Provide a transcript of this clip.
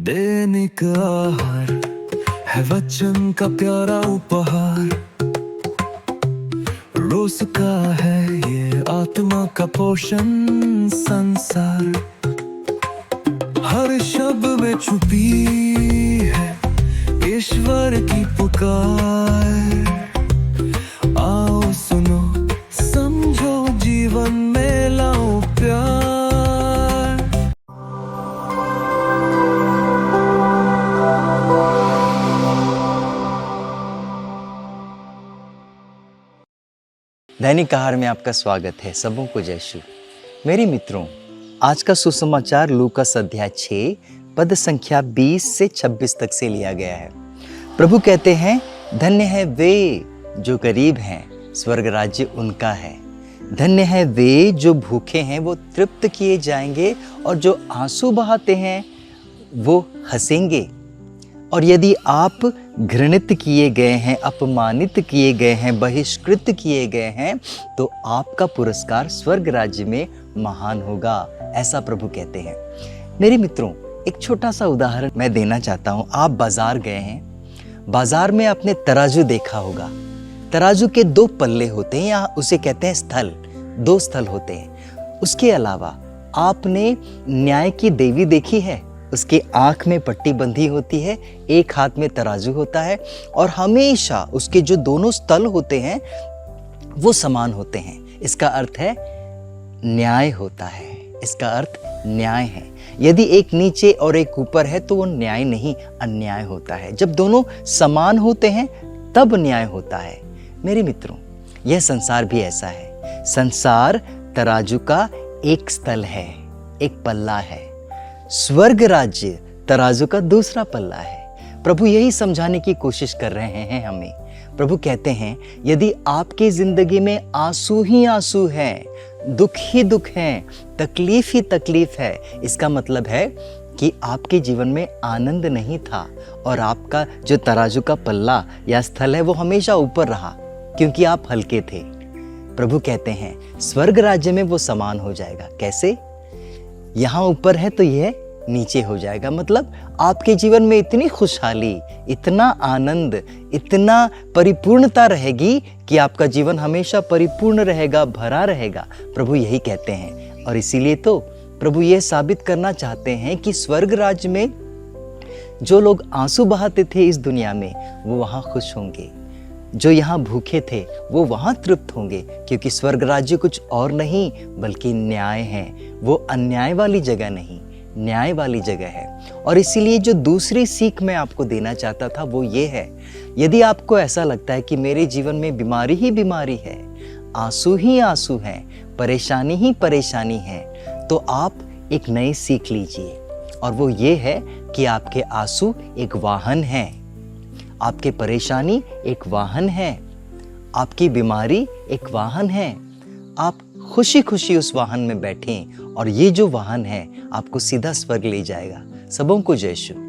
दैनिक आहार है वचन का प्यारा उपहार। रोज का है ये आत्मा का पोषण संसार। हर शब्द में छुपी है ईश्वर की पुकार। आओ सुनो समझो जीवन में लाओ प्यार। दैनिक आहार में आपका स्वागत है। सबों को जय यीशु। मेरे मित्रों, आज का सुसमाचार लूकास अध्याय 6 पद संख्या 20 से 26 तक से लिया गया है। प्रभु कहते हैं, धन्य है वे जो गरीब हैं, स्वर्ग राज्य उनका है। धन्य है वे जो भूखे हैं, वो तृप्त किए जाएंगे। और जो आंसू बहाते हैं वो हंसेंगे। और यदि आप घृणित किए गए हैं, अपमानित किए गए हैं, बहिष्कृत किए गए हैं, तो आपका पुरस्कार स्वर्ग राज्य में महान होगा, ऐसा प्रभु कहते हैं। मेरे मित्रों, एक छोटा सा उदाहरण मैं देना चाहता हूँ। आप बाजार गए हैं, बाजार में आपने तराजू देखा होगा। तराजू के 2 पल्ले होते हैं, या उसे कहते हैं स्थल। 2 स्थल होते हैं। उसके अलावा आपने न्याय की देवी देखी है। उसकी आंख में पट्टी बंधी होती है, एक हाथ में तराजू होता है, और हमेशा उसके जो दोनों स्थल होते हैं वो समान होते हैं। इसका अर्थ है न्याय होता है। इसका अर्थ न्याय है। यदि एक नीचे और एक ऊपर है तो वो न्याय नहीं, अन्याय होता है। जब दोनों समान होते हैं तब न्याय होता है। मेरे मित्रों, यह संसार भी ऐसा है। संसार तराजू का एक स्थल है, एक पल्ला है। स्वर्ग राज्य तराजू का दूसरा पल्ला है। प्रभु यही समझाने की कोशिश कर रहे हैं हमें। प्रभु कहते हैं, यदि आपकी जिंदगी में आंसू ही आंसू हैं, दुख ही दुख हैं, तकलीफ ही तकलीफ है, इसका मतलब है कि आपके जीवन में आनंद नहीं था और आपका जो तराजू का पल्ला या स्थल है वो हमेशा ऊपर रहा, क्योंकि आप हल्के थे। प्रभु कहते हैं स्वर्ग राज्य में वो समान हो जाएगा। कैसे? यहाँ ऊपर है तो यह नीचे हो जाएगा। मतलब आपके जीवन में इतनी खुशहाली, इतना आनंद, इतना परिपूर्णता रहेगी कि आपका जीवन हमेशा परिपूर्ण रहेगा, भरा रहेगा। प्रभु यही कहते हैं। और इसीलिए तो प्रभु यह साबित करना चाहते हैं कि स्वर्ग राज्य में जो लोग आंसू बहाते थे इस दुनिया में, वो वहाँ खुश होंगे। जो यहाँ भूखे थे वो वहाँ तृप्त होंगे, क्योंकि स्वर्ग राज्य कुछ और नहीं बल्कि न्याय है। वो अन्याय वाली जगह नहीं, न्याय वाली जगह है। और इसीलिए जो दूसरी सीख मैं आपको देना चाहता था वो ये है, यदि आपको ऐसा लगता है कि मेरे जीवन में बीमारी ही बीमारी है, आंसू ही आंसू हैं, परेशानी ही परेशानी है, तो आप एक नई सीख लीजिए। और वो ये है कि आपके आंसू एक वाहन है, आपके परेशानी एक वाहन है, आपकी बीमारी एक वाहन है। आप खुशी खुशी उस वाहन में बैठें और ये जो वाहन है आपको सीधा स्वर्ग ले जाएगा। सबों को जय यीशु।